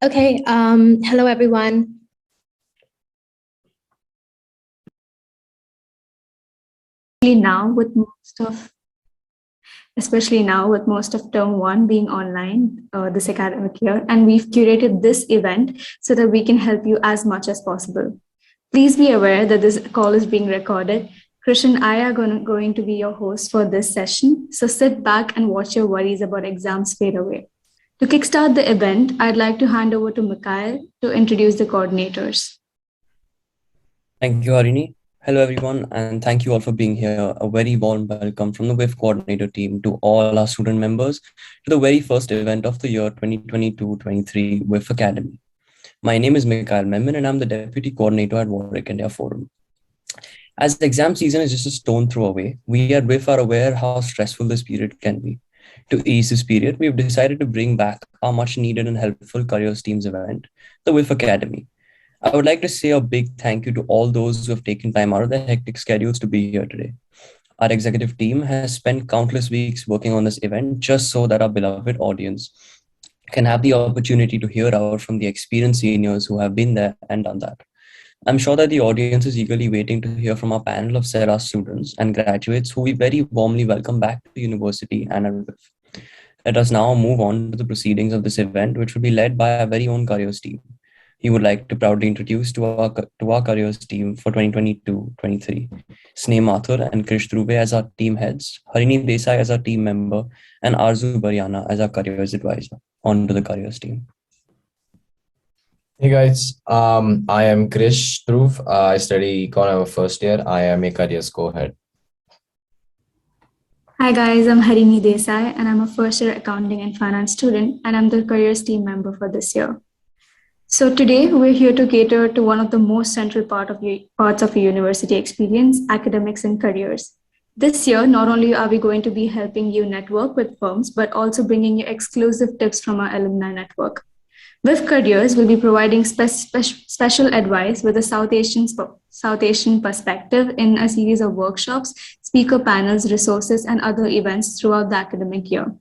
Okay, hello everyone. Now with most of, Especially now with most of term one being online this academic year, and we've curated this event so that we can help you as much as possible. Please be aware that this call is being recorded. Krish and I are going to be your hosts for this session, so sit back and watch your worries about exams fade away. To kickstart the event, I'd like to hand over to Mikhail to introduce the coordinators. Thank you, Harini. Hello, everyone, and thank you all for being here. A very warm welcome from the WIF coordinator team to all our student members to the very first event of the year 2022-23 WIF Academy. My name is Mikhail Memon, and I'm the deputy coordinator at Warwick India Forum. As the exam season is just a stone throw away, we at WIF are aware how stressful this period can be. To ease this period, we've decided to bring back our much needed and helpful careers teams event, the WIF Academy. I would like to say a big thank you to all those who have taken time out of their hectic schedules to be here today. Our executive team has spent countless weeks working on this event just so that our beloved audience can have the opportunity to hear out from the experienced seniors who have been there and done that. I'm sure that the audience is eagerly waiting to hear from our panel of SERA students and graduates who we very warmly welcome back to university and at WIF. Let us now move on to the proceedings of this event, which will be led by our very own careers team. He would like to proudly introduce to our careers team for 2022-23, Sneh Mathur and Krish Dhruve as our team heads, Harini Desai as our team member, and Arzu Bariana as our careers advisor. On to the careers team. Hey guys, I am Krish Dhruv. I study econ. I'm a first year. I am a careers co-head. Hi guys, I'm Harini Desai and I'm a first year accounting and finance student and I'm the careers team member for this year. So today we're here to cater to one of the most central parts of a university experience, academics and careers. This year, not only are we going to be helping you network with firms, but also bringing you exclusive tips from our alumni network. WIF Careers will be providing special advice with a South Asian perspective in a series of workshops, speaker panels, resources, and other events throughout the academic year.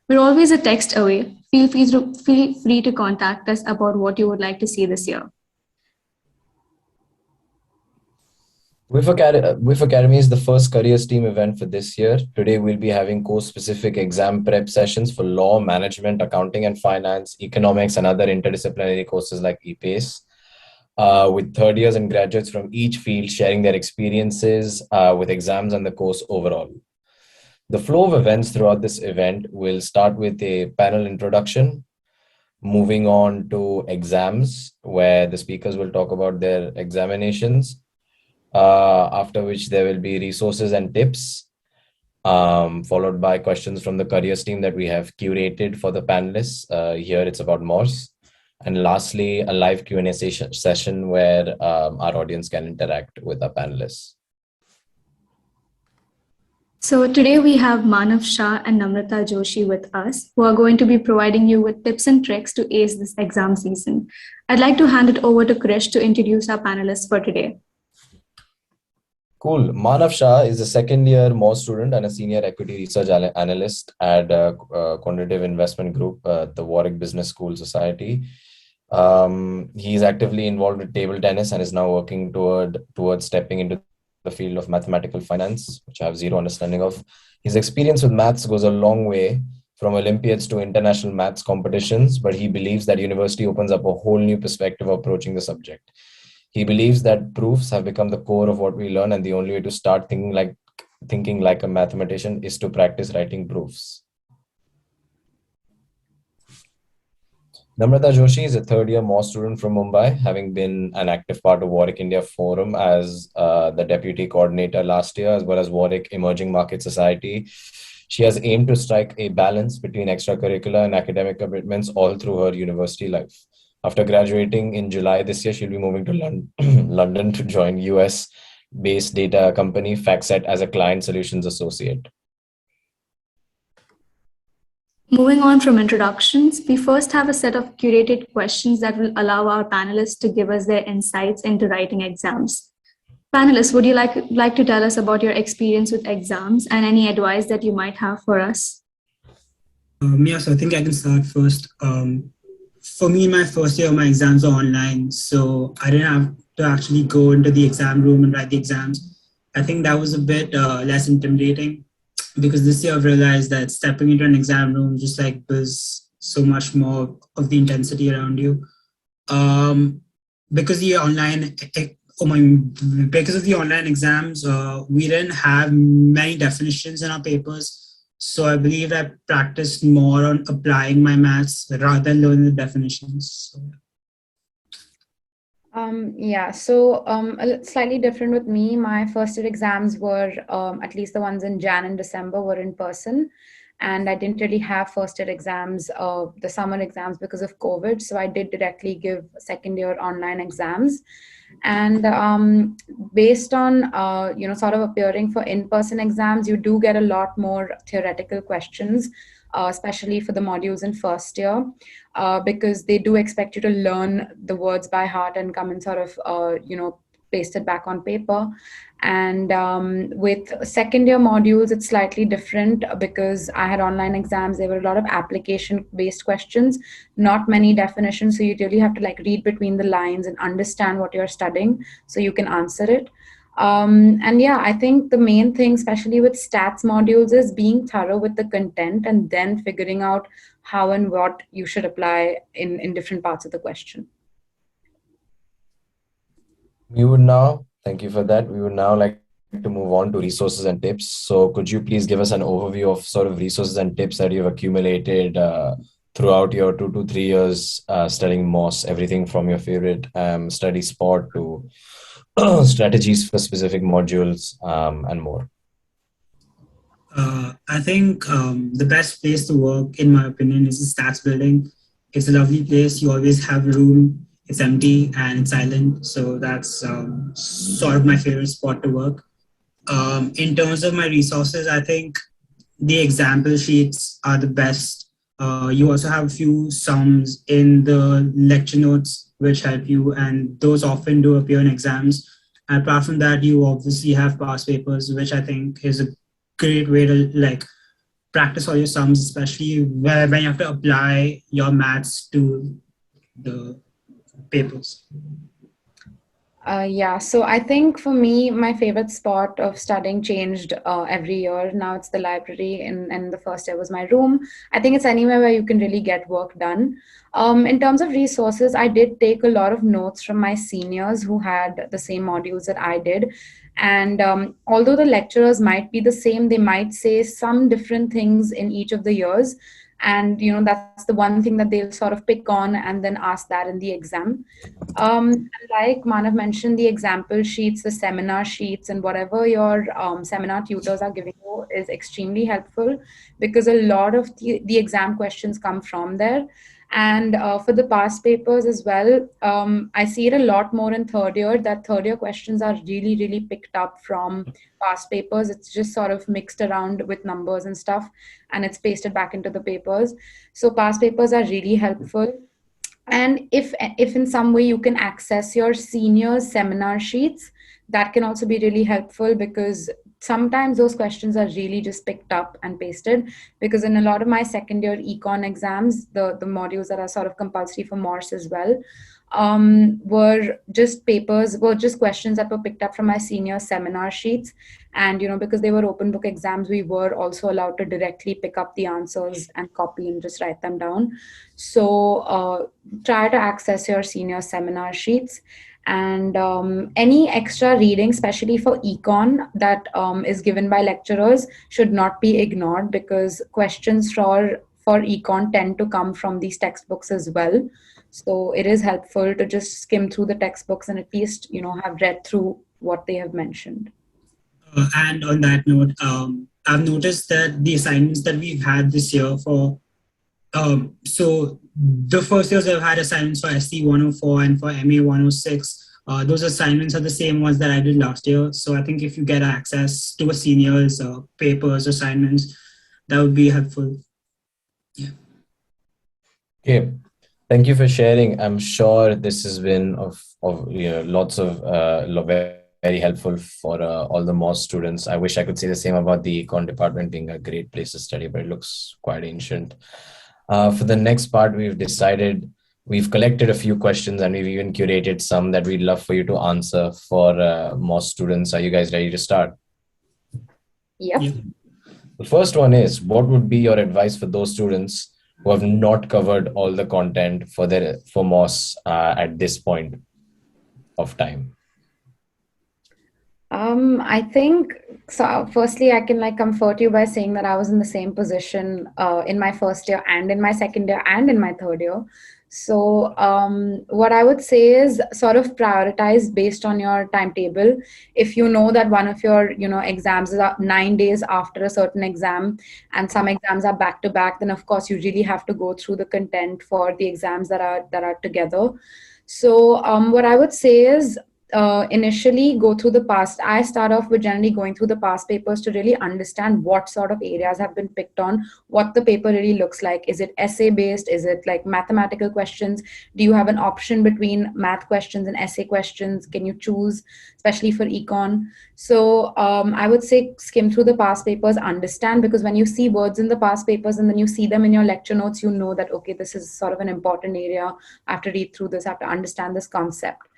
We're always a text away. Feel free to contact us about what you would like to see this year. WIF Academy is the first careers team event for this year. Today, we'll be having course-specific exam prep sessions for law, management, accounting and finance, economics, and other interdisciplinary courses like EPACE, with third years and graduates from each field sharing their experiences with exams and the course overall. The flow of events throughout this event will start with a panel introduction, moving on to exams, where the speakers will talk about their examinations, after which there will be resources and tips, followed by questions from the careers team that we have curated for the panelists. Here it's about MORSE. And lastly, a live Q&A session where our audience can interact with our panelists. So today we have Manav Shah and Namrata Joshi with us, who are going to be providing you with tips and tricks to ace this exam season. I'd like to hand it over to Krish to introduce our panelists for today. Cool. Manav Shah is a second year MORSE student and a senior equity research analyst at Quantitative Investment Group, the Warwick Business School Society. He's actively involved with table tennis and is now working towards stepping into the field of mathematical finance, which I have zero understanding of. His experience with maths goes a long way, from Olympiads to international maths competitions, but he believes that university opens up a whole new perspective of approaching the subject. He believes that proofs have become the core of what we learn, and the only way to start thinking like a mathematician is to practice writing proofs. Namrata Joshi is a third-year MORSE student from Mumbai, having been an active part of Warwick India Forum as the deputy coordinator last year, as well as Warwick Emerging Market Society. She has aimed to strike a balance between extracurricular and academic commitments all through her university life. After graduating in July this year, she'll be moving to London to join US-based data company FactSet as a client solutions associate. Moving on from introductions, we first have a set of curated questions that will allow our panelists to give us their insights into writing exams. Panelists, would you like to tell us about your experience with exams and any advice that you might have for us? Yes, I think I can start first. for me, my first year, my exams are online, so I didn't have to actually go into the exam room and write the exams. I think that was a bit less intimidating because this year I've realized that stepping into an exam room just like builds so much more of the intensity around you. Um, because the online, oh my, because of the online exams, we didn't have many definitions in our papers. So I believe I practiced more on applying my maths rather than learning the definitions. So, Yeah, so slightly different with me. My first year exams were, at least the ones in Jan and December, were in person. And I didn't really have first year exams, the summer exams, because of COVID. So I did directly give second year online exams. And based on, sort of appearing for in-person exams, you do get a lot more theoretical questions, especially for the modules in first year, because they do expect you to learn the words by heart and come and sort of, paste it back on paper. And with second year modules, it's slightly different because I had online exams. There were a lot of application based questions, not many definitions. So you really have to like read between the lines and understand what you're studying so you can answer it. And yeah, I think the main thing, especially with stats modules, is being thorough with the content and then figuring out how and what you should apply in different parts of the question. Thank you for that. We would now like to move on to resources and tips. So could you please give us an overview of sort of resources and tips that you've accumulated throughout your 2 to 3 years studying MORSE, everything from your favorite study spot to strategies for specific modules and more. I think the best place to work, in my opinion, is the stats building. It's a lovely place. You always have room. It's empty and it's silent. So that's sort of my favorite spot to work. In terms of my resources, I think the example sheets are the best. You also have a few sums in the lecture notes which help you, and those often do appear in exams. And apart from that, you obviously have past papers, which I think is a great way to like practice all your sums, especially when you have to apply your maths to the papers. Yeah, so I think for me, my favorite spot of studying changed every year. Now it's the library, and the first year was my room. I think it's anywhere where you can really get work done. In terms of resources, I did take a lot of notes from my seniors who had the same modules that I did. And although the lecturers might be the same, they might say some different things in each of the years. And, that's the one thing that they'll sort of pick on and then ask that in the exam. Like Manav mentioned, the example sheets, the seminar sheets, and whatever your seminar tutors are giving you is extremely helpful because a lot of the exam questions come from there. And for the past papers as well, I see it a lot more in third year, that third year questions are really, really picked up from past papers. It's just sort of mixed around with numbers and stuff, and it's pasted back into the papers. So past papers are really helpful. And if in some way you can access your seniors seminar sheets, that can also be really helpful because sometimes those questions are really just picked up and pasted. Because in a lot of my second year econ exams, the modules that are sort of compulsory for MORSE as well, were just questions that were picked up from my senior seminar sheets. And because they were open book exams, we were also allowed to directly pick up the answers and copy and just write them down. So try to access your senior seminar sheets. And any extra reading, especially for econ, that is given by lecturers should not be ignored because questions for econ tend to come from these textbooks as well. So it is helpful to just skim through the textbooks and at least have read through what they have mentioned. And on that note, I've noticed that the assignments that we've had this year so the first years I've had assignments for ST 104 and for MA 106. Those assignments are the same ones that I did last year. So I think if you get access to a senior's papers, assignments, that would be helpful. Yeah. Okay. Thank you for sharing. I'm sure this has been of lots of very helpful for all the MOS students. I wish I could say the same about the econ department being a great place to study, but it looks quite ancient. For the next part, we've decided We've collected a few questions and we've even curated some that we'd love for you to answer for more students. Are you guys ready to start? Yep. Yeah. The first one is, what would be your advice for those students who have not covered all the content for MORSE at this point of time? I think so. Firstly, I can comfort you by saying that I was in the same position in my first year and in my second year and in my third year. So what I would say is sort of prioritize based on your timetable. If you know that one of your exams is 9 days after a certain exam, and some exams are back to back, then of course you really have to go through the content for the exams that are together. So what I would say is initially go through the past. I start off with generally going through the past papers to really understand what sort of areas have been picked on, what the paper really looks like. Is it essay based? Is it like mathematical questions? Do you have an option between math questions and essay questions? Can you choose, especially for econ? So I would say skim through the past papers, understand, because when you see words in the past papers and then you see them in your lecture notes, you know that, okay, this is sort of an important area. I have to read through this, I have to understand this concept.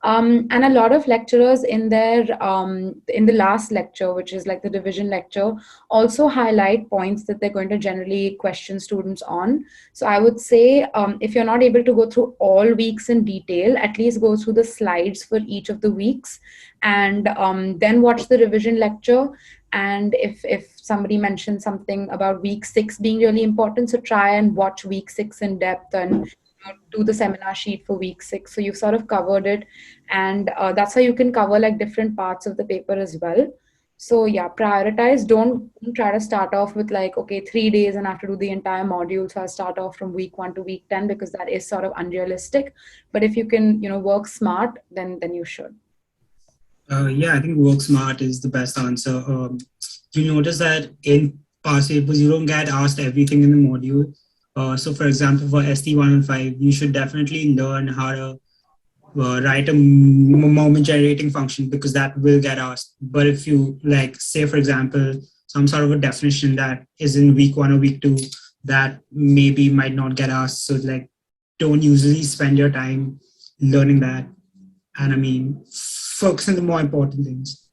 And a lot of lecturers in the last lecture, which is like the division lecture, also highlight points that they're going to generally question students on. So I would say if you're not able to go through all weeks in detail, at least go through the slides for each of the weeks, and then watch the revision lecture. And if somebody mentioned something about week 6 being really important, so try and watch week 6 in depth and do the seminar sheet for week 6, so you've sort of covered it. And that's how you can cover like different parts of the paper as well. So yeah, prioritize. Don't try to start off with like, okay, 3 days and I have to do the entire module, so I'll start off from week 1 to week 10, because that is sort of unrealistic. But if you can work smart, then you should. Yeah, I think work smart is the best answer. You notice that in past papers, you don't get asked everything in the module. So for example, for ST115, you should definitely learn how to write a moment generating function, because that will get asked. But if you say, for example, some sort of a definition that is in week 1 or week 2, that maybe might not get asked. So don't usually spend your time learning that. And I mean, focus on the more important things.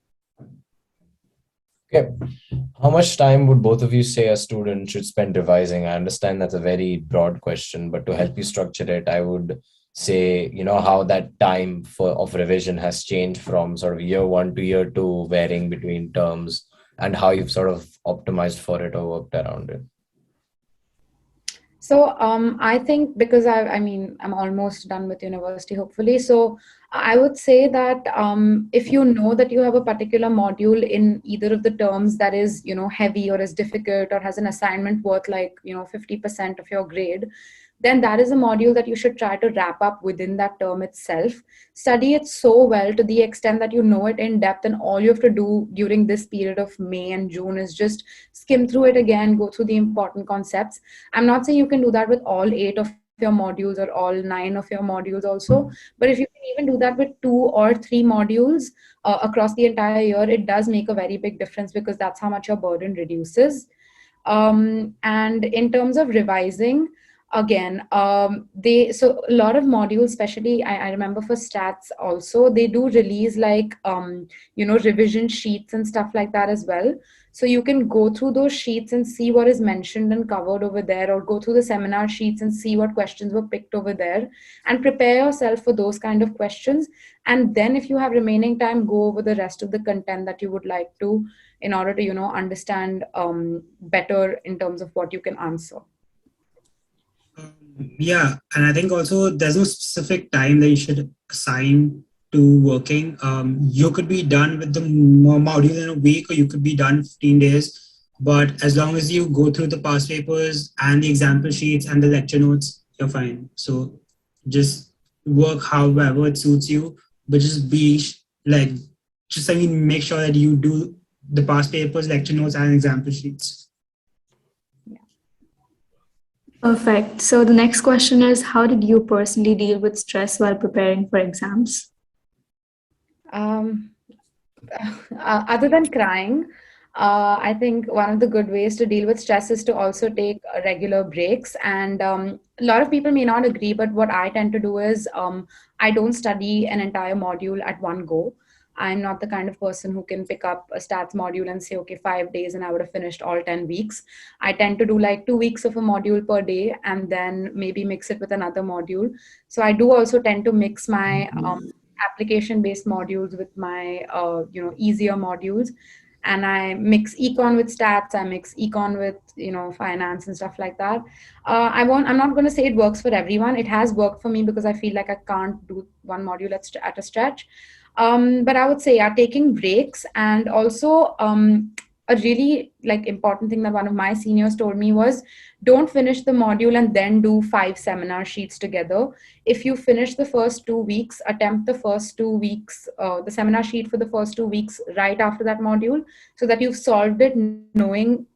Okay. How much time would both of you say a student should spend revising? I understand that's a very broad question, but to help you structure it, I would say, how that time of revision has changed from sort of year 1 to year 2, varying between terms, and how you've sort of optimized for it or worked around it. So I think, because I'm almost done with university, hopefully. So I would say that if you know that you have a particular module in either of the terms that is, heavy or is difficult or has an assignment worth 50% of your grade, then that is a module that you should try to wrap up within that term itself. Study it so well to the extent that you know it in depth, and all you have to do during this period of May and June is just skim through it again, go through the important concepts. I'm not saying you can do that with all 8 of your modules or all 9 of your modules also, but if you can even do that with 2 or 3 modules across the entire year, it does make a very big difference, because that's how much your burden reduces. And in terms of revising, again, so a lot of modules, especially I remember for stats also, they do release revision sheets and stuff like that as well. So you can go through those sheets and see what is mentioned and covered over there, or go through the seminar sheets and see what questions were picked over there, and prepare yourself for those kind of questions. And then if you have remaining time, go over the rest of the content that you would like to, in order to understand better in terms of what you can answer. Yeah, and I think also there's no specific time that you should assign to working. You could be done with the module in a week, or you could be done 15 days. But as long as you go through the past papers and the example sheets and the lecture notes, you're fine. So just work however it suits you, but just make sure that you do the past papers, lecture notes, and example sheets. Perfect. So the next question is, how did you personally deal with stress while preparing for exams? Other than crying, I think one of the good ways to deal with stress is to also take regular breaks. And a lot of people may not agree, but what I tend to do is I don't study an entire module at one go. I'm not the kind of person who can pick up a stats module and say, okay, 5 days and I would have finished all 10 weeks. I tend to do like 2 weeks of a module per day and then maybe mix it with another module. So I do also tend to mix my application based modules with my easier modules, and I mix econ with stats, I mix econ with finance and stuff like that. I'm not going to say it works for everyone. It has worked for me because I feel like I can't do one module at a stretch. But I would say, yeah, taking breaks. And also a really like important thing that one of my seniors told me was, don't finish the module and then do 5 seminar sheets together. If you finish the first 2 weeks, attempt the first 2 weeks, the seminar sheet for the first 2 weeks right after that module, so that you've solved it knowing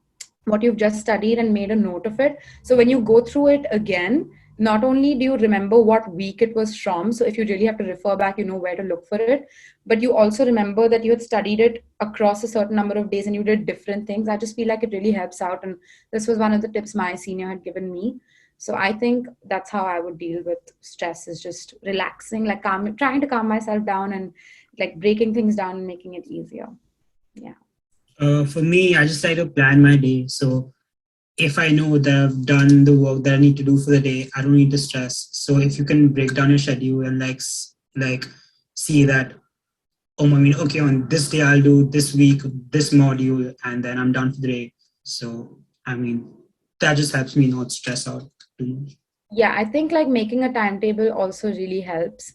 what you've just studied and made a note of it. So when you go through it again, not only do you remember what week it was from, so if you really have to refer back, you know where to look for it, but you also remember that you had studied it across a certain number of days and you did different things. I just feel like it really helps out. And this was one of the tips my senior had given me. So I think that's how I would deal with stress, is just relaxing, like trying to calm myself down and like breaking things down and making it easier. Yeah. For me, I just like to plan my day. So if I know that I've done the work that I need to do for the day, I don't need to stress. So if you can break down your schedule and like see that, oh, I mean, okay, on this day I'll do this week this module, and then I'm done for the day. So I mean, that just helps me not stress out too much. Yeah, I think like making a timetable also really helps.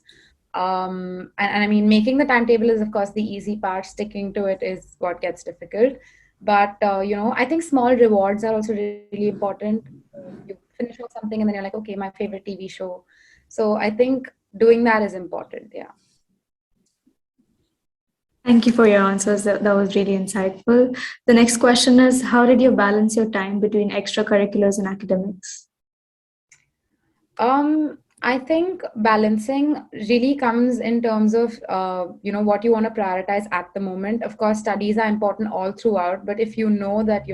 And I mean, making the timetable is of course the easy part. Sticking to it is what gets difficult. But I think small rewards are also really important. You finish off something and then you're like, okay, my favorite TV show. So I think doing that is important. Yeah. Thank you for your answers. That was really insightful. The next question is, how did you balance your time between extracurriculars and academics? I think balancing really comes in terms of what you want to prioritize at the moment. Of course, studies are important all throughout, but if you know that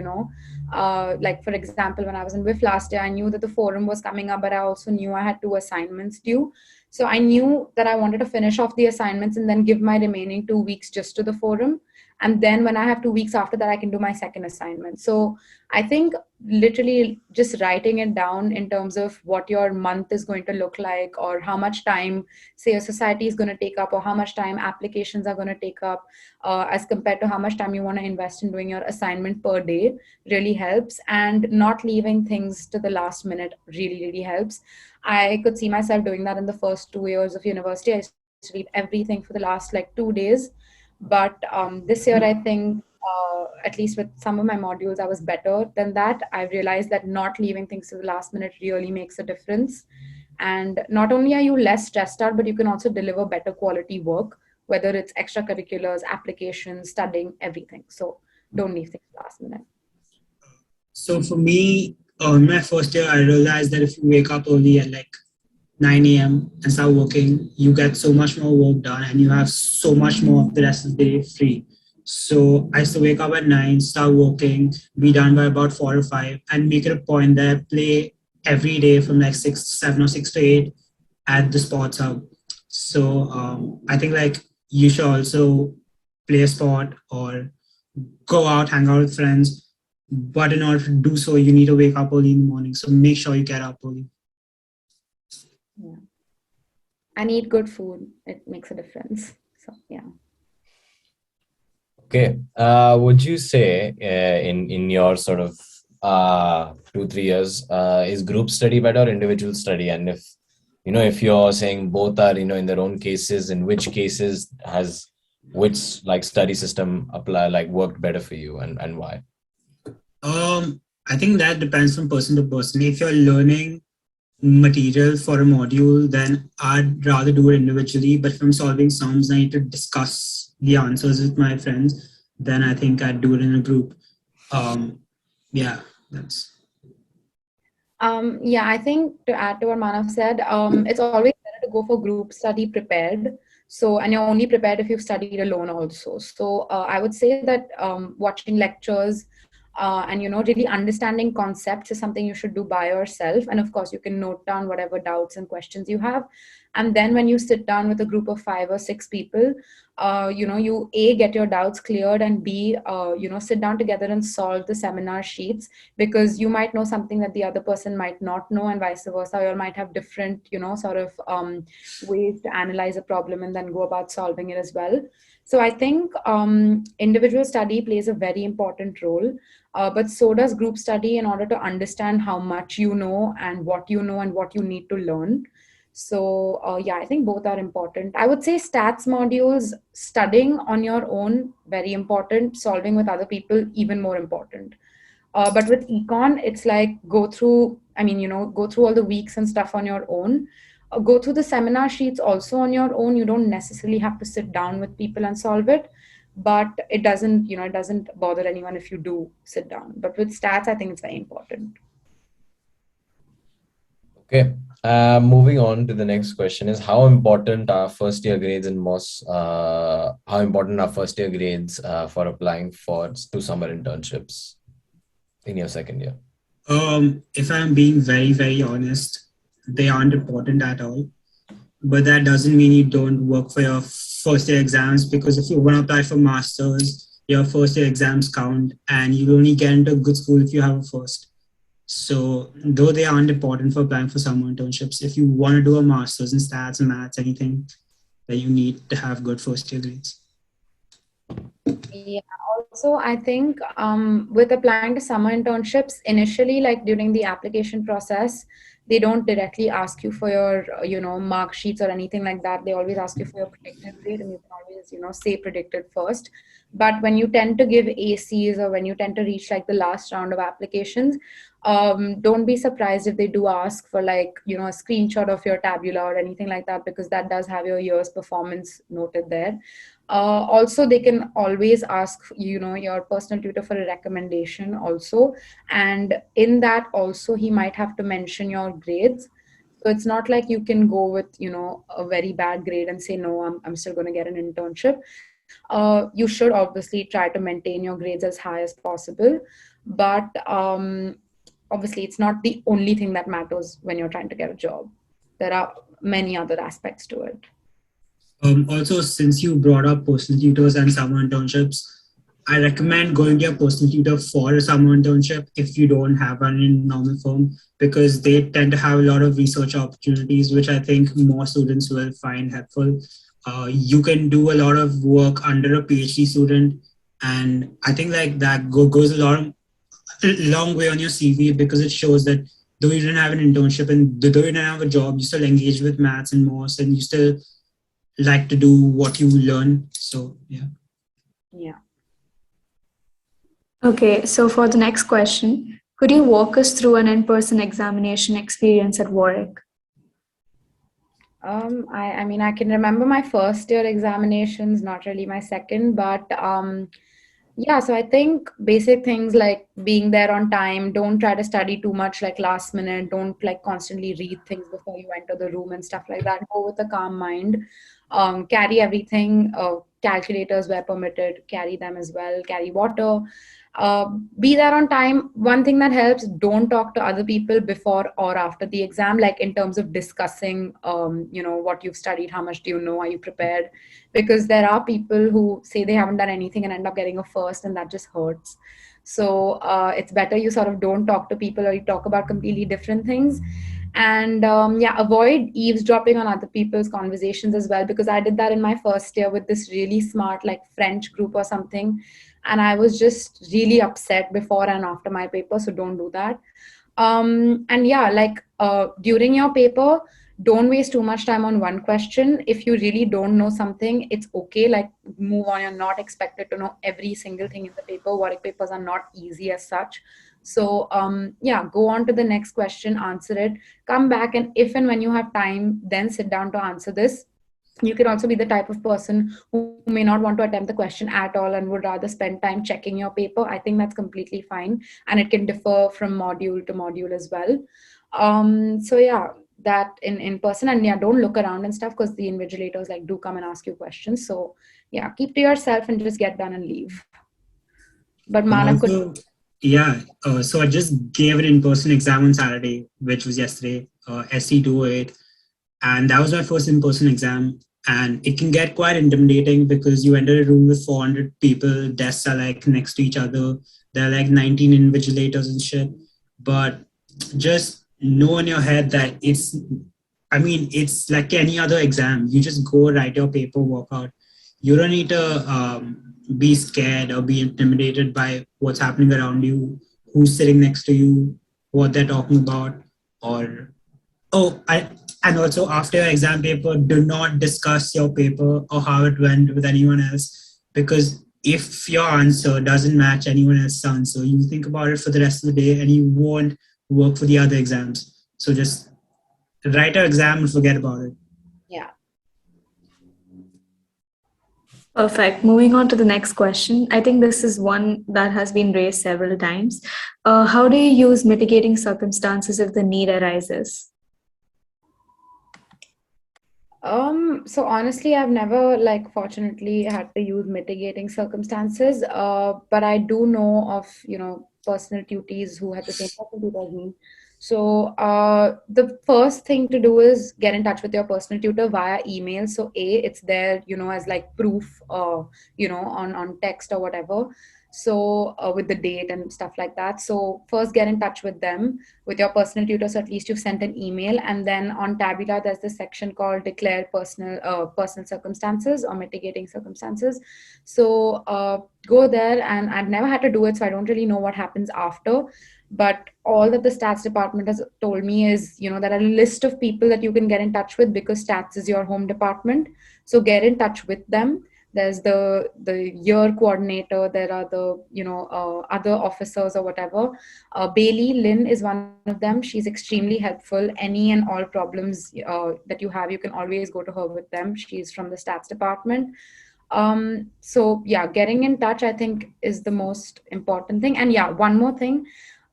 like for example, when I was in WIF last year, I knew that the forum was coming up, but I also knew I had 2 assignments due. So I knew that I wanted to finish off the assignments and then give my remaining 2 weeks just to the forum. And then when I have 2 weeks after that, I can do my second assignment. So I think literally just writing it down in terms of what your month is going to look like, or how much time, say, a society is going to take up, or how much time applications are going to take up, as compared to how much time you want to invest in doing your assignment per day, really helps. And not leaving things to the last minute really, really helps. I could see myself doing that in the first 2 years of university. I used to leave everything for the last like 2 days. But this year, I think, at least with some of my modules, I was better than that. I realized that not leaving things to the last minute really makes a difference. And not only are you less stressed out, but you can also deliver better quality work, whether it's extracurriculars, applications, studying, everything. So don't leave things last minute. So for me, on my first year, I realized that if you wake up early at like 9 a.m. and start working, you get so much more work done and you have so much more of the rest of the day free. So I used to wake up at 9, start working, be done by about 4 or 5, and make it a point that I play every day from like 6 to 7 or 6 to 8 at the sports hub. So I think like you should also play a sport or go out, hang out with friends. But in order to do so, you need to wake up early in the morning. So make sure you get up early. Yeah. And eat good food. It makes a difference. So yeah. Okay. Would you say in your sort of 2-3 years, is group study better or individual study? And if you're saying both are in their own cases, in which cases has which like study system worked better for you, and why? I think that depends from person to person. If you're learning material for a module, then I'd rather do it individually. But if I'm solving sums, I need to discuss the answers with my friends, then I think I'd do it in a group. Yeah, that's. Yeah, I think to add to what Manav said, it's always better to go for group study prepared. So, and you're only prepared if you've studied alone also. So I would say that watching lectures and, really understanding concepts is something you should do by yourself. And of course, you can note down whatever doubts and questions you have. And then when you sit down with a group of 5 or 6 people, you A, get your doubts cleared, and B, sit down together and solve the seminar sheets, because you might know something that the other person might not know, and vice versa. You all might have different, sort of ways to analyze a problem and then go about solving it as well. So I think individual study plays a very important role, but so does group study, in order to understand how much you know and what you need to learn. So yeah, I think both are important. I would say stats modules, studying on your own, very important. Solving with other people, even more important. But with econ, it's like go through all the weeks and stuff on your own. Go through the seminar sheets also on your own. You don't necessarily have to sit down with people and solve it, but it doesn't bother anyone if you do sit down. But with stats, I think it's very important. Okay. Moving on to the next question is, how important are first year grades in MOS? How important are first year grades for applying to summer internships in your second year? If I'm being very, very honest, they aren't important at all. But that doesn't mean you don't work for your first year exams, because if you want to apply for masters, your first year exams count, and you only get into a good school if you have a first. So though they aren't important for applying for summer internships, if you want to do a master's in stats and maths, anything, then you need to have good first year grades. Yeah, also I think with applying to summer internships, initially, like during the application process, they don't directly ask you for your mark sheets or anything like that. They always ask you for your predicted grade, and you can always say predicted first. But when you tend to give ACs, or when you tend to reach like the last round of applications, don't be surprised if they do ask for like a screenshot of your tabula or anything like that, because that does have your year's performance noted there. Also, they can always ask your personal tutor for a recommendation also, and in that also he might have to mention your grades. So it's not like you can go with a very bad grade and say no, I'm still going to get an internship. You should obviously try to maintain your grades as high as possible, but obviously it's not the only thing that matters when you're trying to get a job. There are many other aspects to it. Also, since you brought up personal tutors and summer internships, I recommend going to your personal tutor for a summer internship if you don't have one in normal firm, because they tend to have a lot of research opportunities, which I think more students will find helpful. You can do a lot of work under a PhD student, and I think like that goes a long way on your CV, because it shows that though you didn't have an internship and though you didn't have a job, you still engage with maths and MORSE, and you still like to do what you learn. So yeah. Yeah. Okay, so for the next question, could you walk us through an in-person examination experience at Warwick? I mean, I can remember my first year examinations, not really my second, but yeah, so I think basic things like being there on time, don't try to study too much like last minute, don't like constantly read things before you enter the room and stuff like that. Go with a calm mind. Carry everything. Calculators were permitted, carry them as well, carry water. Be there on time. One thing that helps, don't talk to other people before or after the exam, like in terms of discussing what you've studied, how much do you know, are you prepared, because there are people who say they haven't done anything and end up getting a first, and that just hurts. So it's better you sort of don't talk to people, or you talk about completely different things. And yeah, avoid eavesdropping on other people's conversations as well, because I did that in my first year with this really smart like French group or something, and I was just really upset before and after my paper. So don't do that. And yeah, like during your paper, don't waste too much time on one question. If you really don't know something, it's okay, like move on. You're not expected to know every single thing in the paper. Warwick papers are not easy as such. So yeah, go on to the next question, answer it, come back, and if and when you have time, then sit down to answer this. You can also be the type of person who may not want to attempt the question at all and would rather spend time checking your paper. I think that's completely fine, and it can differ from module to module as well. So yeah, that in person, and yeah, don't look around and stuff, because the invigilators like do come and ask you questions. So yeah, keep to yourself and just get done and leave. But And Manav could. also, yeah, so I just gave an in-person exam on Saturday, which was yesterday, SC208. And that was my first in-person exam. And it can get quite intimidating because you enter a room with 400 people, desks are like next to each other. There are like 19 invigilators and shit. But just know in your head that it's like any other exam. You just go write your paper, walk out. You don't need to be scared or be intimidated by what's happening around you, who's sitting next to you, what they're talking about, or and also after your exam paper, do not discuss your paper or how it went with anyone else, because if your answer doesn't match anyone else's answer, you think about it for the rest of the day and you won't work for the other exams. So just write your exam and forget about it. Yeah. Perfect. Moving on to the next question. I think this is one that has been raised several times. How do you use mitigating circumstances if the need arises? So honestly, I've never fortunately had to use mitigating circumstances. But I do know of, personal tutees who had the same personal tutor as me. So the first thing to do is get in touch with your personal tutor via email. So it's there, as proof, on text or whatever. So with the date and stuff like that. So first get in touch with them, with your personal tutor, so at least you've sent an email. And then on Tabula, there's this section called declare personal circumstances or mitigating circumstances. So go there, and I've never had to do it, so I don't really know what happens after. But all that the stats department has told me is, there are a list of people that you can get in touch with, because stats is your home department. So get in touch with them. There's the year coordinator, there are the other officers or whatever. Bailey Lynn is one of them. She's extremely helpful. Any and all problems that you have, you can always go to her with them. She's from the stats department. So yeah, getting in touch, I think, is the most important thing. And yeah, one more thing.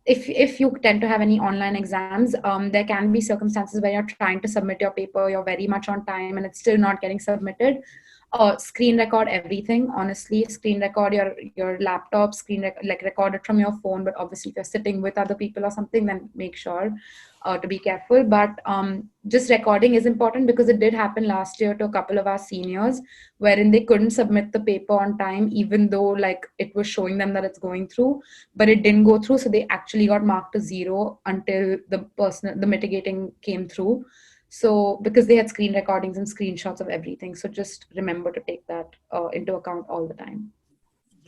If you tend to have any online exams, there can be circumstances where you're trying to submit your paper, you're very much on time, and it's still not getting submitted. Screen record everything. Honestly, screen record your laptop, record it from your phone. But obviously, if you're sitting with other people or something, then make sure to be careful. But just recording is important, because it did happen last year to a couple of our seniors, wherein they couldn't submit the paper on time, even though it was showing them that it's going through, but it didn't go through. So they actually got marked to 0 until the mitigating came through. So because they had screen recordings and screenshots of everything. So just remember to take that into account all the time.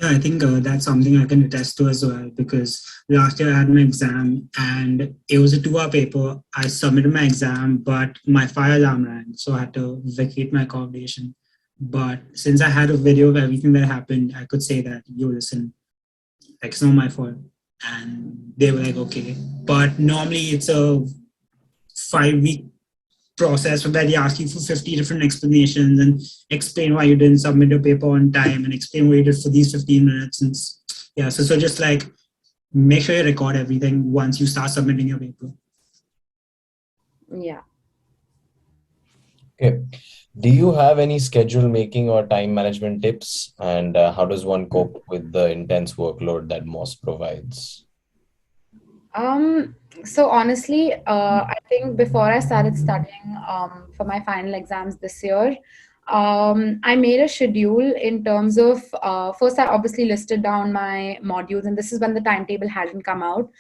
Yeah, I think that's something I can attest to as well, because last year I had my exam and it was a 2-hour paper. I submitted my exam, but my fire alarm rang, so I had to vacate my accommodation. But since I had a video of everything that happened, I could say that, yo, listen, it's not my fault. And they were like, okay. But normally it's a 5-week process where they ask you for 50 different explanations and explain why you didn't submit your paper on time and explain what you did for these 15 minutes. And yeah, so just make sure you record everything once you start submitting your paper. Yeah. Okay. Do you have any schedule making or time management tips? And how does one cope with the intense workload that MORSE provides? So honestly, I think before I started studying for my final exams this year, I made a schedule in terms of first I obviously listed down my modules, and this is when the timetable hadn't come out.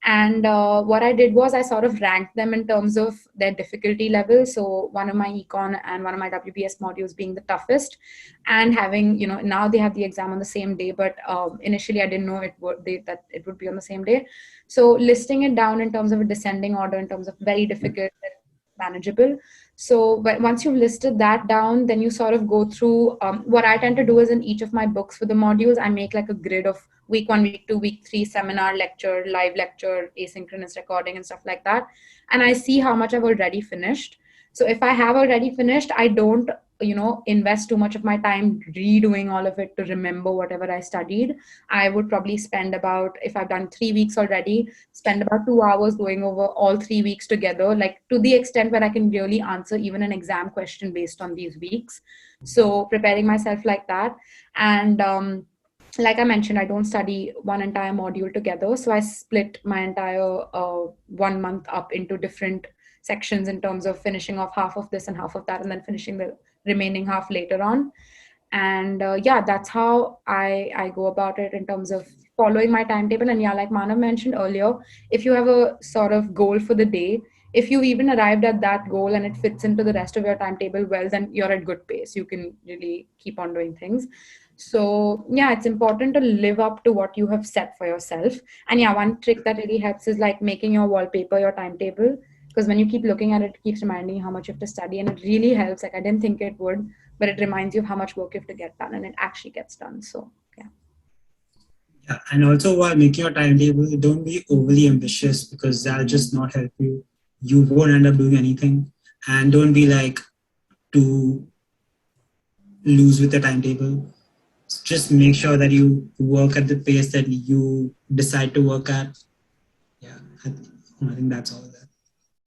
And what I did was I sort of ranked them in terms of their difficulty level. So one of my econ and one of my WBS modules being the toughest, and having, now they have the exam on the same day, but initially I didn't know that it would be on the same day. So listing it down in terms of a descending order, in terms of very difficult, manageable. So once you've listed that down, then you sort of go through. What I tend to do is in each of my books for the modules, I make like a grid of week 1, week 2, week 3, seminar, lecture, live lecture, asynchronous recording and stuff like that. And I see how much I've already finished. So if I have already finished, I don't invest too much of my time redoing all of it to remember whatever I studied. I would probably spend about, if I've done 3 weeks already, spend about 2 hours going over all 3 weeks together, like to the extent where I can really answer even an exam question based on these weeks. So preparing myself like that. And like I mentioned, I don't study one entire module together. So I split my entire 1 month up into different sections in terms of finishing off half of this and half of that, and then finishing the remaining half later on. And yeah, that's how I go about it in terms of following my timetable. And yeah, like Manav mentioned earlier, if you have a sort of goal for the day, if you even arrived at that goal and it fits into the rest of your timetable well, then you're at good pace. You can really keep on doing things. So yeah, it's important to live up to what you have set for yourself. And yeah, one trick that really helps is like making your wallpaper your timetable, because when you keep looking at it, it keeps reminding you how much you have to study, and it really helps. Like I didn't think it would, but it reminds you of how much work you have to get done, and it actually gets done. So yeah. Yeah, and also while making your timetable, don't be overly ambitious because that'll just not help you. You won't end up doing anything. And don't be like too loose with the timetable. Just make sure that you work at the pace that you decide to work at. Yeah, I think that's all of that.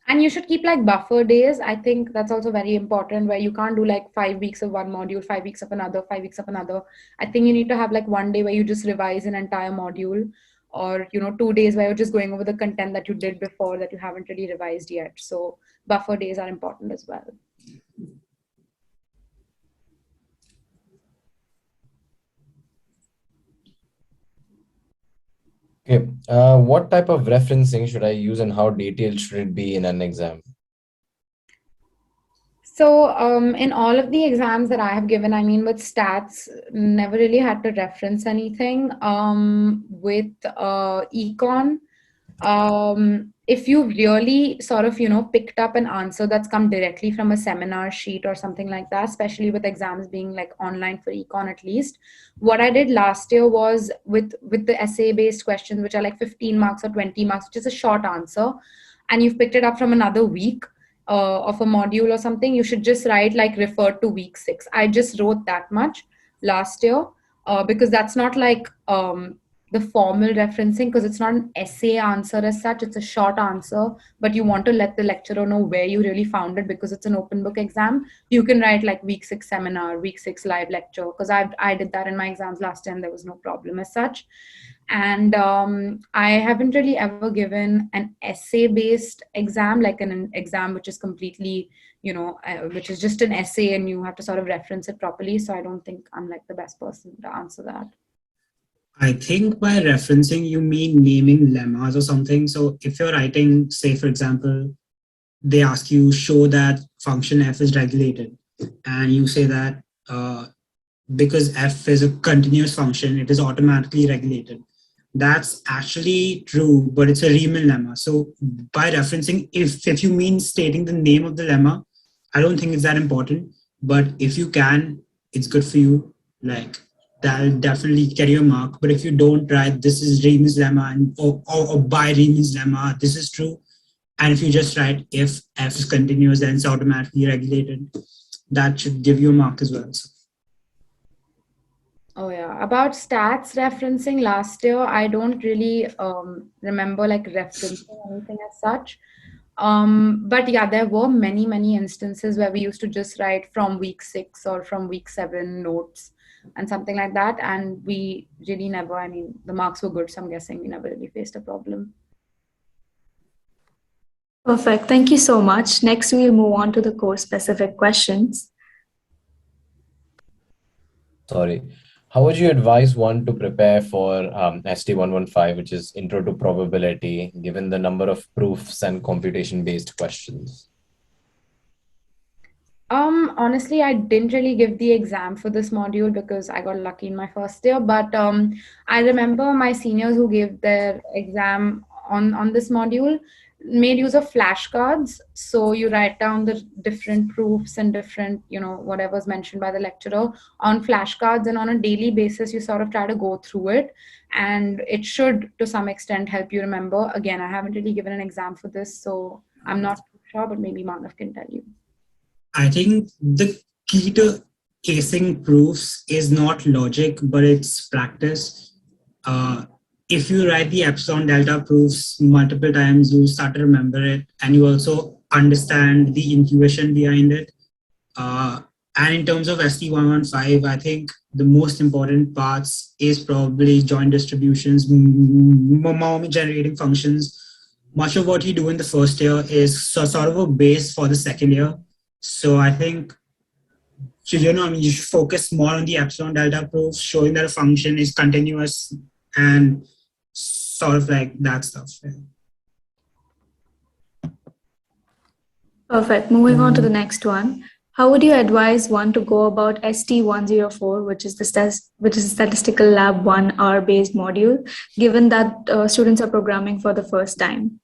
And you should keep like buffer days. I think that's also very important, where you can't do like 5 weeks of one module, 5 weeks of another, 5 weeks of another. I think you need to have like one day where you just revise an entire module, or 2 days where you're just going over the content that you did before that you haven't really revised yet. So buffer days are important as well. Okay, what type of referencing should I use and how detailed should it be in an exam? So in all of the exams that I have given, I mean, with stats, never really had to reference anything. With econ, if you really sort of, picked up an answer that's come directly from a seminar sheet or something like that, especially with exams being like online for econ at least, what I did last year was with the essay-based questions, which are like 15 marks or 20 marks, which is a short answer, and you've picked it up from another week of a module or something, you should just write like refer to week 6. I just wrote that much last year because that's not like the formal referencing, because it's not an essay answer as such, it's a short answer, but you want to let the lecturer know where you really found it because it's an open book exam. You can write like week 6 seminar, week 6 live lecture, because I did that in my exams last time. There was no problem as such. And I haven't really ever given an essay based exam, like an exam which is completely, which is just an essay and you have to sort of reference it properly. So I don't think I'm like the best person to answer that. I think by referencing, you mean naming lemmas or something. So if you're writing, say, for example, they ask you show that function f is regulated, and you say that because f is a continuous function, it is automatically regulated. That's actually true, but it's a Riemann lemma. So by referencing, if you mean stating the name of the lemma, I don't think it's that important. But if you can, it's good for you. Like that'll definitely get you a mark. But if you don't write, this is Riemann's lemma, and or by Riemann's lemma, this is true. And if you just write if f is continuous, then it's automatically regulated. That should give you a mark as well. So. Oh yeah, about stats referencing last year, I don't really remember like referencing anything as such. But yeah, there were many instances where we used to just write from week 6 or from week 7 notes and something like that. And we really never, I mean, the marks were good, so I'm guessing we never really faced a problem. Perfect. Thank you so much. Next, we'll move on to the course-specific questions. Sorry. How would you advise one to prepare for ST115, which is Intro to Probability, given the number of proofs and computation-based questions? Honestly, I didn't really give the exam for this module because I got lucky in my first year. But I remember my seniors who gave their exam on this module made use of flashcards. So you write down the different proofs and different, whatever's mentioned by the lecturer on flashcards, and on a daily basis, you sort of try to go through it. And it should, to some extent, help you remember. Again, I haven't really given an exam for this, so I'm not sure, but maybe Manav can tell you. I think the key to acing proofs is not logic, but it's practice. If you write the epsilon delta proofs multiple times, you start to remember it, and you also understand the intuition behind it. And in terms of ST115, I think the most important parts is probably joint distributions, moment generating functions. Much of what you do in the first year is sort of a base for the second year. So I think, you should focus more on the epsilon delta proofs, showing that a function is continuous and sort of like that stuff. Perfect. Moving on to the next one. How would you advise one to go about ST104, which is the Statistical Lab 1 hour-based module, given that students are programming for the first time?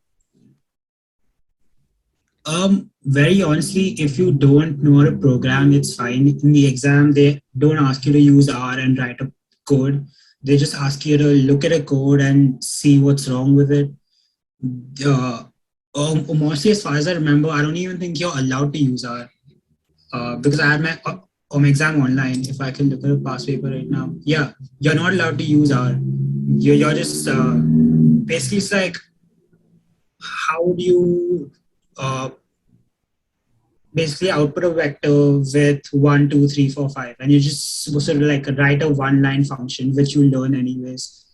Very honestly, if you don't know how to program, it's fine. In the exam, they don't ask you to use R and write a code. They just ask you to look at a code and see what's wrong with it. Mostly, as far as I remember, I don't even think you're allowed to use R. Because I had my exam online. If I can look at a past paper right now, yeah, you're not allowed to use R. You're just basically, it's like, how do you basically output a vector with 1, 2, 3, 4, 5, and you're just supposed to like write a one-line function which you learn anyways.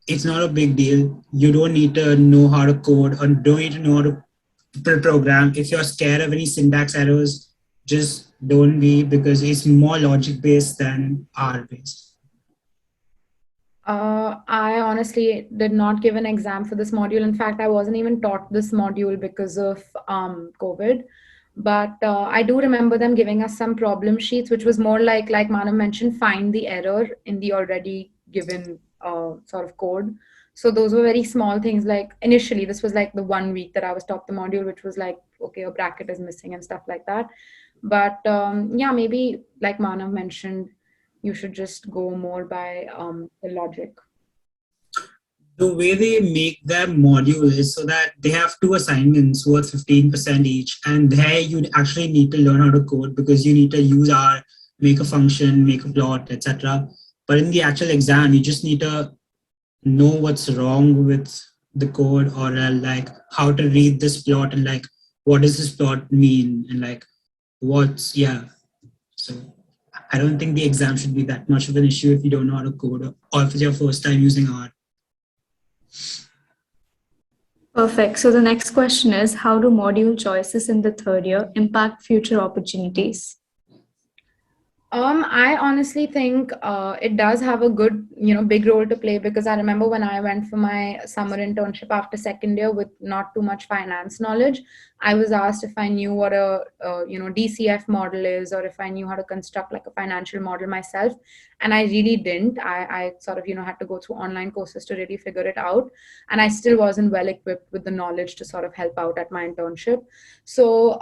It's not a big deal. You don't need to know how to code or don't need to know how to program. If you're scared of any syntax errors, just don't be, because it's more logic based than R based. I honestly did not give an exam for this module. In fact, I wasn't even taught this module because of COVID. But I do remember them giving us some problem sheets, which was more like Manav mentioned, find the error in the already given sort of code. So those were very small things. Like initially, this was like the 1 week that I was taught the module, which was like, okay, a bracket is missing and stuff like that. But yeah, maybe like Manav mentioned, you should just go more by the logic. The way they make their module is so that they have 2 assignments worth 15% each, and there you actually need to learn how to code because you need to use R, make a function, make a plot, etc. But in the actual exam, you just need to know what's wrong with the code, or like how to read this plot, and like what does this plot mean, and like what's, yeah. So I don't think the exam should be that much of an issue if you don't know how to code, or if it's your first time using R. Perfect. So the next question is, how do module choices in the third year impact future opportunities? I honestly think it does have a good, big role to play, because I remember when I went for my summer internship after second year with not too much finance knowledge, I was asked if I knew what a DCF model is, or if I knew how to construct like a financial model myself. And I really didn't. I sort of, had to go through online courses to really figure it out. And I still wasn't well equipped with the knowledge to sort of help out at my internship. So,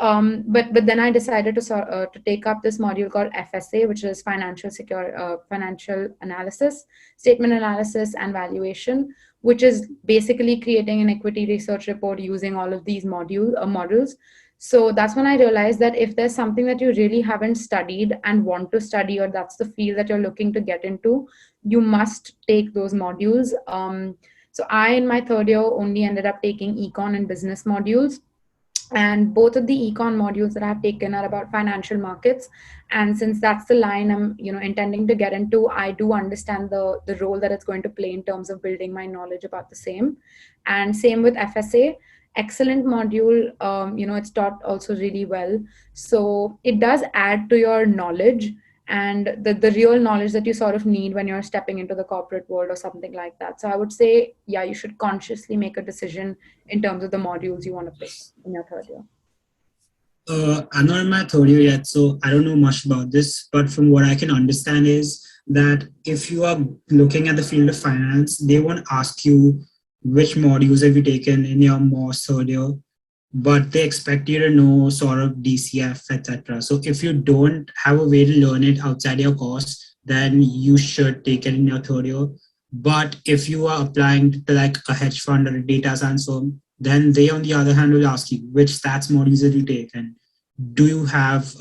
but then I decided to take up this module called FSA, which is financial analysis, statement analysis, and valuation, which is basically creating an equity research report using all of these models. So that's when I realized that if there's something that you really haven't studied and want to study, or that's the field that you're looking to get into, you must take those modules. So I, in my third year, only ended up taking econ and business modules. And both of the econ modules that I've taken are about financial markets. And since that's the line I'm, intending to get into, I do understand the role that it's going to play in terms of building my knowledge about the same. And same with FSA. Excellent module. It's taught also really well. So it does add to your knowledge and the real knowledge that you sort of need when you're stepping into the corporate world or something like that. So I would say, yeah, you should consciously make a decision in terms of the modules you want to pick in your third year. I'm not in my third year yet, so I don't know much about this. But from what I can understand is that if you are looking at the field of finance, they won't ask you which modules have you taken in your MORSE third year, but they expect you to know sort of DCF, etc. So if you don't have a way to learn it outside your course, then you should take it in your third year. But if you are applying to like a hedge fund or a data science firm, then they, on the other hand, will ask you which stats modules did you take and do you have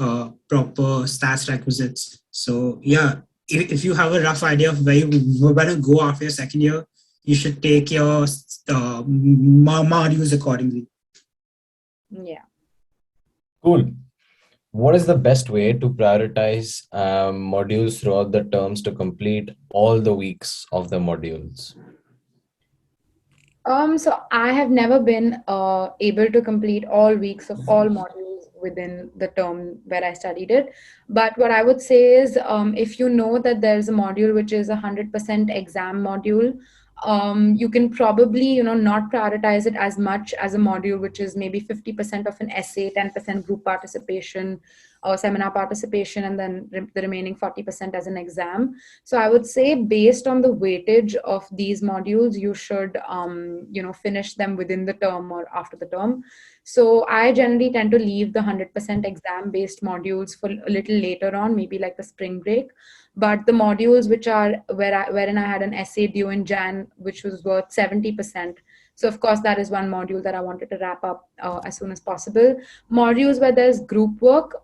proper stats requisites? So yeah, if you have a rough idea of where you want to go after your second year, you should take your modules accordingly. Yeah. Cool. What is the best way to prioritize modules throughout the terms to complete all the weeks of the modules? So I have never been able to complete all weeks of all modules within the term where I studied it. But what I would say is, if you know that there's a module which is 100% exam module, you can probably, not prioritize it as much as a module which is maybe 50% of an essay, 10% group participation or seminar participation, and then the remaining 40% as an exam. So I would say based on the weightage of these modules, you should, finish them within the term or after the term. So I generally tend to leave the 100% exam-based modules for a little later on, maybe like the spring break. But the modules which are wherein I had an essay due in Jan, which was worth 70%. So of course, that is one module that I wanted to wrap up as soon as possible. Modules where there's group work,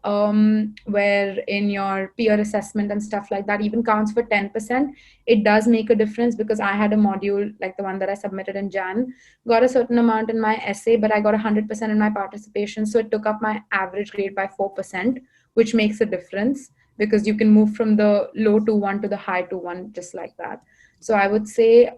where in your peer assessment and stuff like that even counts for 10%. It does make a difference because I had a module like the one that I submitted in Jan, got a certain amount in my essay, but I got 100% in my participation. So it took up my average grade by 4%, which makes a difference because you can move from the low to one to the high to one just like that. So I would say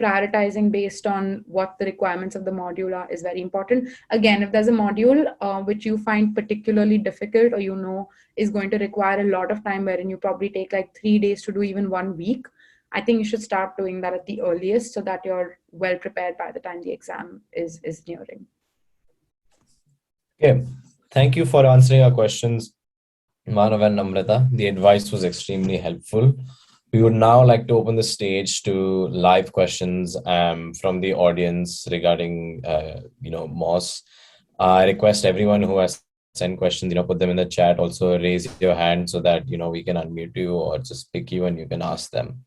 prioritizing based on what the requirements of the module are is very important. Again, if there's a module which you find particularly difficult or is going to require a lot of time, wherein you probably take like 3 days to do even 1 week, I think you should start doing that at the earliest so that you're well prepared by the time the exam is nearing. Okay, thank you for answering our questions, Manav and Namrata. The advice was extremely helpful. We would now like to open the stage to live questions from the audience regarding, MORSE. I request everyone who has sent questions, put them in the chat. Also raise your hand so that, we can unmute you or just pick you and you can ask them.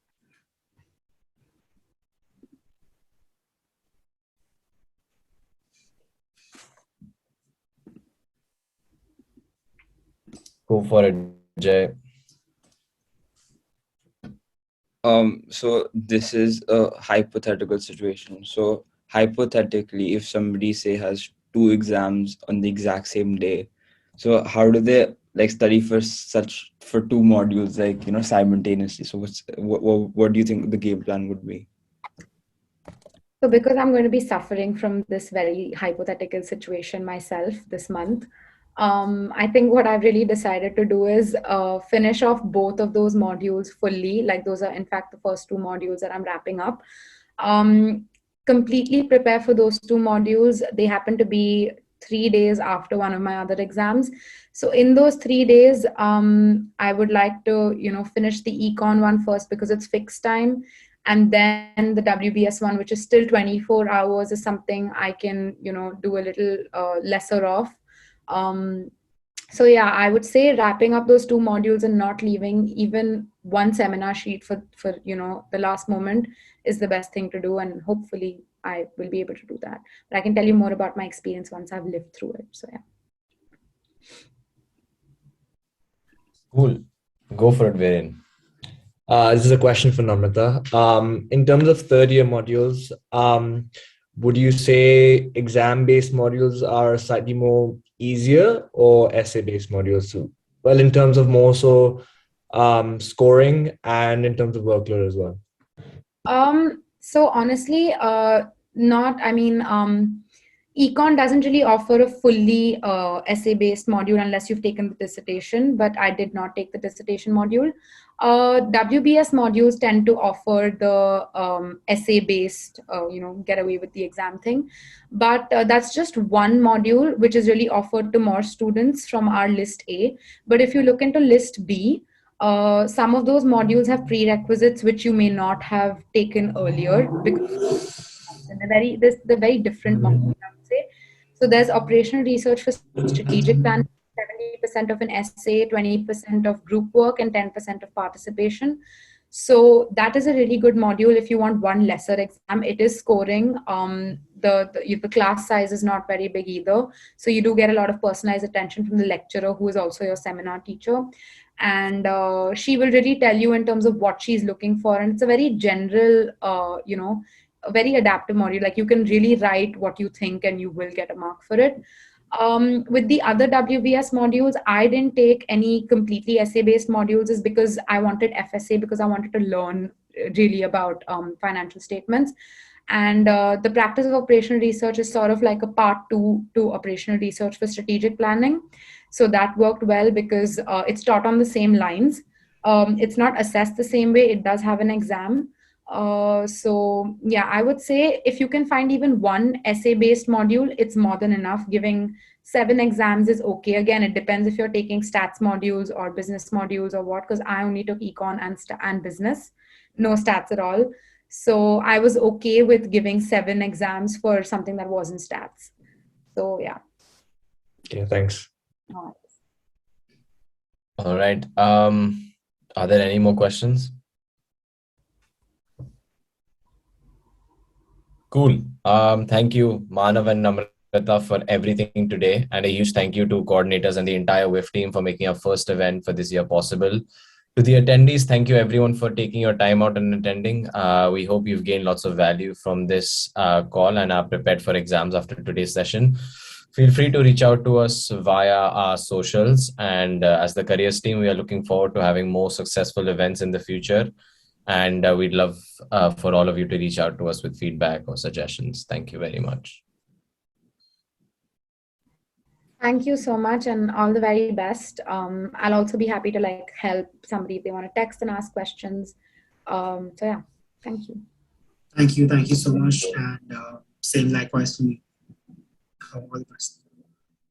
Go for it, Jay. So this is a hypothetical situation. So hypothetically, if somebody say has 2 exams on the exact same day, so how do they like study for 2 modules simultaneously? So what do you think the game plan would be? So because I'm going to be suffering from this very hypothetical situation myself this month, I think what I've really decided to do is finish off both of those modules fully. Like those are in fact the first 2 modules that I'm wrapping up. Completely prepare for those 2 modules. They happen to be 3 days after one of my other exams. So in those 3 days, I would like to, finish the econ one first because it's fixed time. And then the WBS one, which is still 24 hours, is something I can, do a little lesser of. So yeah, I would say wrapping up those 2 modules and not leaving even one seminar sheet for the last moment is the best thing to do. And hopefully I will be able to do that. But I can tell you more about my experience once I've lived through it. So yeah. Cool. Go for it, Viren. This is a question for Namrata. In terms of third-year modules, would you say exam-based modules are slightly more easier or essay-based modules too? Well, in terms of more so scoring and in terms of workload as well. So honestly, not. I mean, econ doesn't really offer a fully essay-based module unless you've taken the dissertation, but I did not take the dissertation module. WBS modules tend to offer the essay-based, get away with the exam thing. But that's just one module which is really offered to more students from our list A. But if you look into list B, some of those modules have prerequisites which you may not have taken earlier because they're very different modules, I would say. So there's operational research for strategic planning, 70% of an essay, 20% of group work, and 10% of participation. So that is a really good module if you want one lesser exam. It is scoring. The class size is not very big either. So you do get a lot of personalized attention from the lecturer, who is also your seminar teacher. And she will really tell you in terms of what she's looking for. And it's a very general, a very adaptive module. Like you can really write what you think and you will get a mark for it. With the other WBS modules, I didn't take any completely essay-based modules, is because I wanted FSA, because I wanted to learn really about financial statements. And the practice of operational research is sort of like a part two to operational research for strategic planning. So that worked well because it's taught on the same lines. It's not assessed the same way. It does have an exam. So yeah, I would say if you can find even one essay-based module, it's more than enough. Giving 7 exams is okay. Again, it depends if you're taking stats modules or business modules or what, because I only took econ and business, no stats at all. So I was okay with giving 7 exams for something that wasn't stats. So yeah. Okay, thanks. All right. Are there any more questions? Cool. Thank you, Manav and Namrata, for everything today. And a huge thank you to coordinators and the entire WIF team for making our first event for this year possible. To the attendees, thank you everyone for taking your time out and attending. We hope you've gained lots of value from this call and are prepared for exams after today's session. Feel free to reach out to us via our socials. And as the careers team, we are looking forward to having more successful events in the future. And we'd love for all of you to reach out to us with feedback or suggestions. Thank you very much. Thank you so much, and all the very best. I'll also be happy to help somebody if they want to text and ask questions. So yeah, thank you. Thank you so much, and same likewise to me. All the best.